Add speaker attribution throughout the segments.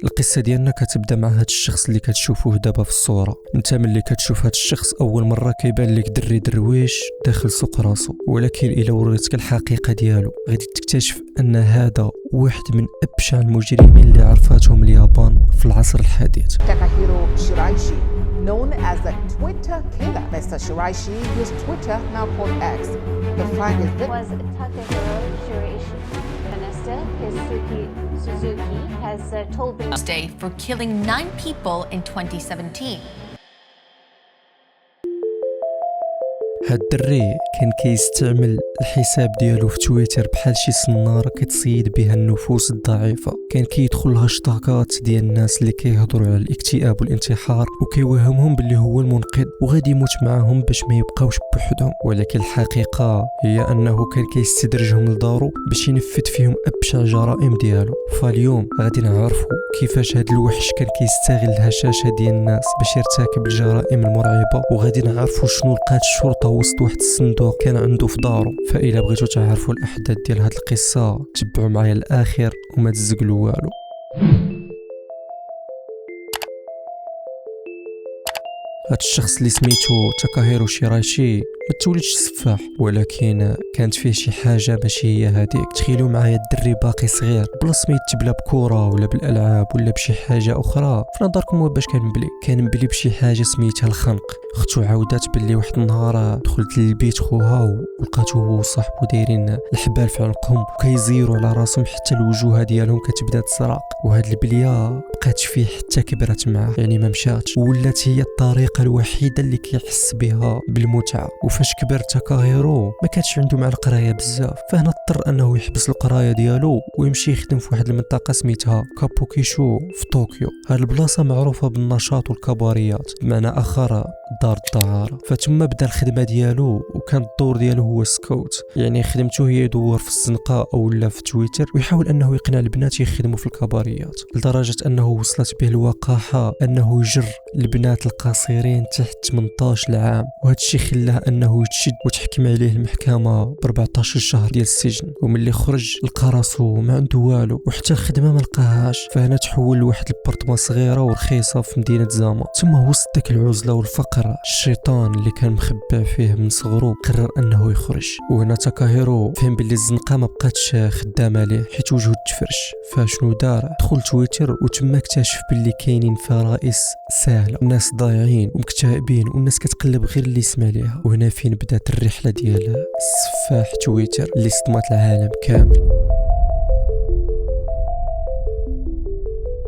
Speaker 1: القصه ديالنا كتبدا مع هذا الشخص اللي كتشوفوه دابا في الصوره. انت ملي كتشوف هذا الشخص اول مره كيبان لك دري درويش داخل سوق راسو، ولكن الا وريتك الحقيقه ديالو غادي تكتشف ان هذا واحد من ابشع المجرمين اللي عرفاتهم اليابان في العصر الحديث.
Speaker 2: Takahiro Shiraishi, known as the Twitter killer. Mr. Shiraishi used Twitter, now called X, to find his victim.
Speaker 3: Was Takahiro Shiraishi. Minister Keisuke Suzuki has told the
Speaker 4: Day for killing 9 people in 2017.
Speaker 1: هاد الدري كان كيستعمل الحساب ديالو في تويتر بحال شي صناره كتصيد بها النفوس الضعيفه. كان كيدخل هاشتاغات ديال الناس اللي كيهضروا على الاكتئاب والانتحار وكيوهمهم باللي هو المنقذ وغادي يموت معاهم باش ما يبقاوش بوحدهم، ولكن الحقيقه هي انه كان كيستدرجهم لدارو باش ينفذ فيهم ابشع جرائم ديالو. فاليوم غادي نعرفوا كيفاش هاد الوحش كان كيستغل الهشاشه ديال الناس باش يرتكب الجرائم المرعبه، وغادي نعرفوا شنو لقات الشرطه وسط واحد الصندوق كان عنده في دارو. فإلا بغيتوا تعرفوا الأحداث ديال هاد القصة تبعوا معايا الآخر وما تزقلوا والو. هاد الشخص اللي سميتو تاكاهيرو شيرايشي ما تولدش سفاح، ولكن كانت فيه شي حاجه ماشي هي هذيك. تخيلوا معايا الدري باقي صغير بلاص ما يتبلا بكره ولا بالالعاب ولا بشي حاجه اخرى، في نظركم هو باش كان بلي بشي حاجه سميتها الخنق. اختو عاودات باللي واحد النهار دخلت للبيت خوها ولقاتو هو وصاحبو دايرين الحبال في عنقهم وكيزيروا على راسهم حتى الوجوه ديالهم كتبدا تسرق، وهاد البليه بقات فيه حتى كبرت معاه، يعني ما مشاتش ولات هي الطريقه الوحيده اللي كيحس بها بالمتعه. وفاش كبر تاكاهيرو ما كانش عنده مع القرايه بزاف، فهنا اضطر انه يحبس القرايه ديالو ويمشي يخدم في واحد المنطقه سميتها كابوكيشو في طوكيو. هاد البلاصه معروفه بالنشاط والكباريات، بمعنى اخر دار الدعاره. فتما بدا الخدمه ديالو وكان الدور ديالو هو سكوت، يعني خدمته هي يدور في الزنقه او لا في تويتر ويحاول انه يقنع البنات يخدموا في الكباريات، لدرجه انه وصلت به الوقاحه انه يجر البنات القصيرين تحت 18 عام، وهذا الشيء خلاه انه يتشد وتحكم عليه المحكمه ب 14 شهر ديال السجن. وملي خرج لقى راسو ما عنده والو وحتى الخدمه ما لقاهاش، فهنا تحول لواحد البرطمه صغيره ورخيصه في مدينه زاما. ثم وسط داك العزله والفقر الشيطان اللي كان مخبع فيه من صغرو قرر انه يخرج. وهنا تاكاهيرو فهم باللي الزنقه ما بقاتش خدامه ليه حيت وجهه تفرش، فشنو دار؟ دخل تويتر وتما اكتشف باللي كاينين فرائس سهله، الناس ضايعين ومكتئبين والناس كتقلب غير اللي يسمع ليها. وهنا فين بدات الرحله ديال السفاح تويتر اللي صدمت العالم كامل.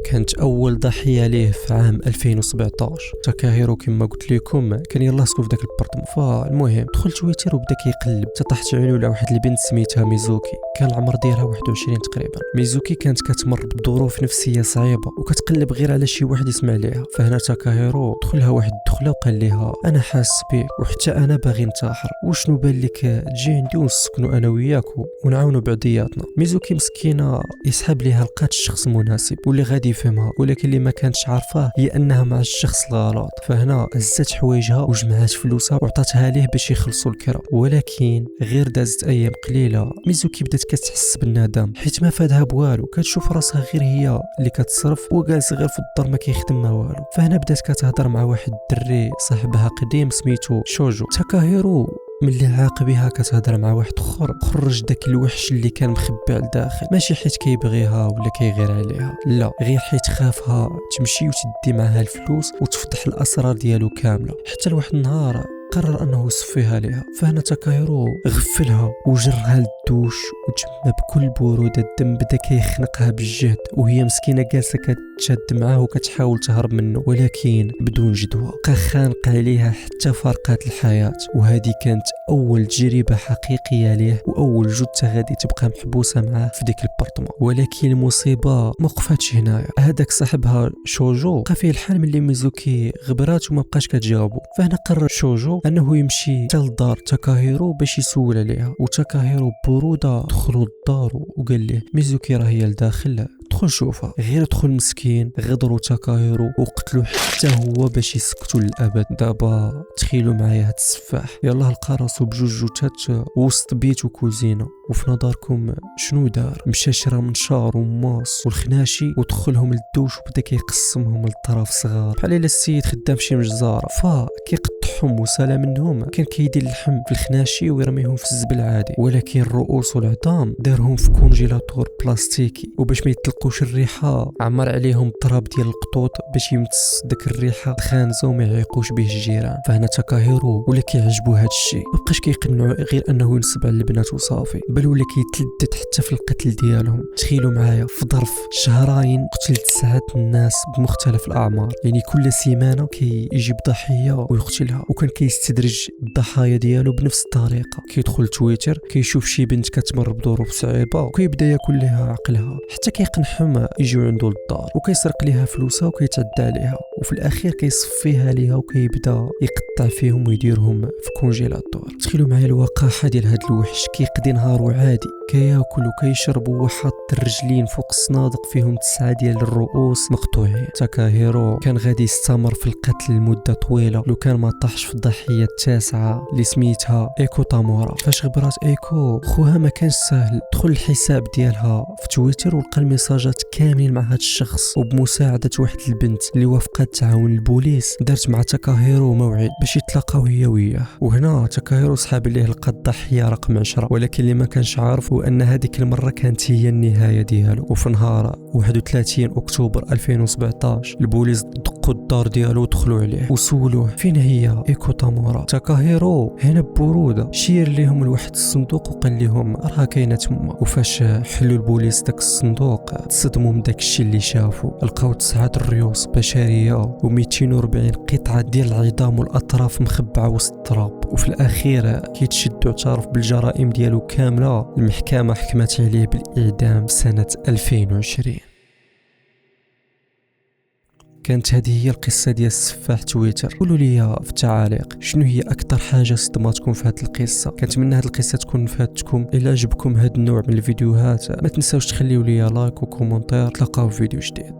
Speaker 1: كانت اول ضحيه ليه في عام 2017. تاكاهيرو كما قلت لكم كان يلاصقو في داك البرطمو. فالمهم دخل تويتر وبدا كيقلب، تطحت عينو على واحد البنت سميتها ميزوكي، كان العمر ديالها 21 تقريبا. ميزوكي كانت كتمر بظروف نفسيه صعيبه وكتقلب غير على شي واحد يسمع ليها. فهنا تاكاهيرو دخلها واحد الدخله وقال لها انا حاس بك وحتى انا باغي ننتحر، وشنو بان لك تجي عندي ونسكنوا انا وياك ونعاونوا بعضياتنا. ميزوكي مسكينه يسحب ليها لقات الشخص المناسب واللي غادي يفهمها، ولكن اللي ما كانتش عارفاه هي انها مع الشخص الغلط. فهنا هزت حوايجها وجمعات فلوسها وعطاتها ليه باش يخلصوا الكرا، ولكن غير دازت ايام قليله ميزوكي بدات كتحس بالندم حيت ما فادها بوالو، كتشوف راسها غير هي اللي كتصرف وجالس غير في الدار ما كيخدم ما والو. فهنا بدات كتهضر مع واحد الدري صاحبها قديم سميتو شوجو. تاكاهيرو ملي عاقبها كتهضر مع واحد اخر خرج داك الوحش اللي كان مخبع لداخل، ماشي حيت كيبغيها ولا كيغير عليها، لا غير حيت خافها تمشي وتدي معها الفلوس وتفضح الاسرار ديالو كامله. حتى لواحد النهار قرر انه يصفيها ليها. فهنا تاكاهيرو غفلها وجرها للدوش وتما بكل بروده الدم بدا كيخنقها بالجهد وهي مسكينه جالسه كتشد معاه وكتحاول تهرب منه، ولكن بدون جدوى. بقى خانق عليها حتى فرقات الحياه. وهذه كانت اول تجربه حقيقيه ليه واول جثه غادي تبقى محبوسه معاه في ديك البرطمه. ولكن المصيبه ما وقفتش هنايا، هذاك صاحبها شوجو بقى فيه الحال ملي ميزوكي غبرات وما بقاش كتجاوبو. فهنا قرر شوجو انه يمشي حتى لدار تاكاهيرو باش يسول عليها. وتاكاهيرو بروده دخلوا للدار وقال له ميزوكي راه هي لداخل دخل شوفها، غير دخل مسكين غدروا تاكاهيرو وقتلوا حتى هو باش يسكتوا للابد. دابا تخيلوا معايا هاد السفاح يلاه لقى راسو بجوج جثات وسط بيت وكوزينه، وفي نظركم شنو دار؟ مشى شرا منشار وماس والخناشي ودخلهم للدوش وبدا كيقسمهم لطراف صغار بحال الا السيد خدام شي مجزاره، فكيقطعهم وسالا منهم كان كيدير اللحم في الخناشي ويرميهم في الزبل عادي، ولكن الرؤوس والعظام دارهم في كونجيلاتور بلاستيكي وباش ما يطلقوش الريحه عمر عليهم التراب ديال القطوط باش يمتص داك الريحه خانزه وما يعيقوش به الجيران. فهنا تاكاهيرو ولا كيعجبو هاد الشيء، مابقاش كيقنعو غير انه ينصب على البنات وصافي، بل ولا كيتلدد حتى في القتل ديالهم. تخيلوا معايا في ظرف شهرين قتل 9 الناس بمختلف الاعمار، يعني كل سيمانه كيجيب ضحيه ويقتلها، وكان كيستدرج الضحايا ديالو بنفس الطريقه. كيدخل تويتر كيشوف شي بنت كتمر بظروف صعيبه وكيبدا ياكل لها عقلها حتى كيقنعهم يجيو عنده للدار، وكيسرق ليها فلوسها وكيتعدى عليها، وفي الاخير كيصفيها ليها وكيبدا يقطع فيهم ويديرهم في كونجيلاتور. تخيلوا معايا الوقاحه ديال هاد الوحش، كيقضي نهارو عادي كياكل وكيشرب وحاط الرجلين فوق الصنادق فيهم 9 ديال الرؤوس مقطوعين. تاكاهيرو كان غادي يستمر في القتل لمده طويله لو كان ما طاحش في الضحيه التاسعه اللي سميتها ايكو تامورا. فاش غبرات ايكو خوها ما كانش سهل، دخل الحساب ديالها في تويتر ولقى الميساجات كاملين مع هذا الشخص، وبمساعده واحد البنت اللي وافقت تعاون البوليس دارت مع تاكاهيرو موعد باش يتلاقاو هي وياه. وهنا تاكاهيرو صحاب ليه لقى الضحيه رقم 10، ولكن اللي ما كانش عارف هو ان هذيك المره كانت هي النهايه ديالو. وفي نهار 31 اكتوبر 2017 البوليس دقوا الدار ديالو ودخلوا عليه وسولوه فين هي ايكو تامورا. تاكاهيرو هنا ببروده شير ليهم لواحد الصندوق وقال لهم راه كاينه تما. وفاش حلوا البوليس داك الصندوق تصدموا من داك الشيء اللي شافوا، لقاو 9 الريوس بشريه و240 قطعه ديال العظام والاطراف مخبعه وسط التراب. وفي الاخير كيتشد واعترف بالجرائم ديالو كامله، المحكمه حكمت عليه بالاعدام سنه 2020. كانت هذه هي القصه ديال السفاح تويتر. قولوا لي في التعاليق شنو هي اكثر حاجه صدماتكم في هذه القصه. كنتمنى هذه القصه تكون فاتتكم. الا عجبكم هذا النوع من الفيديوهات ما تنساوش تخليوا لي لايك وكومنتير. تلقاو في فيديو جديد.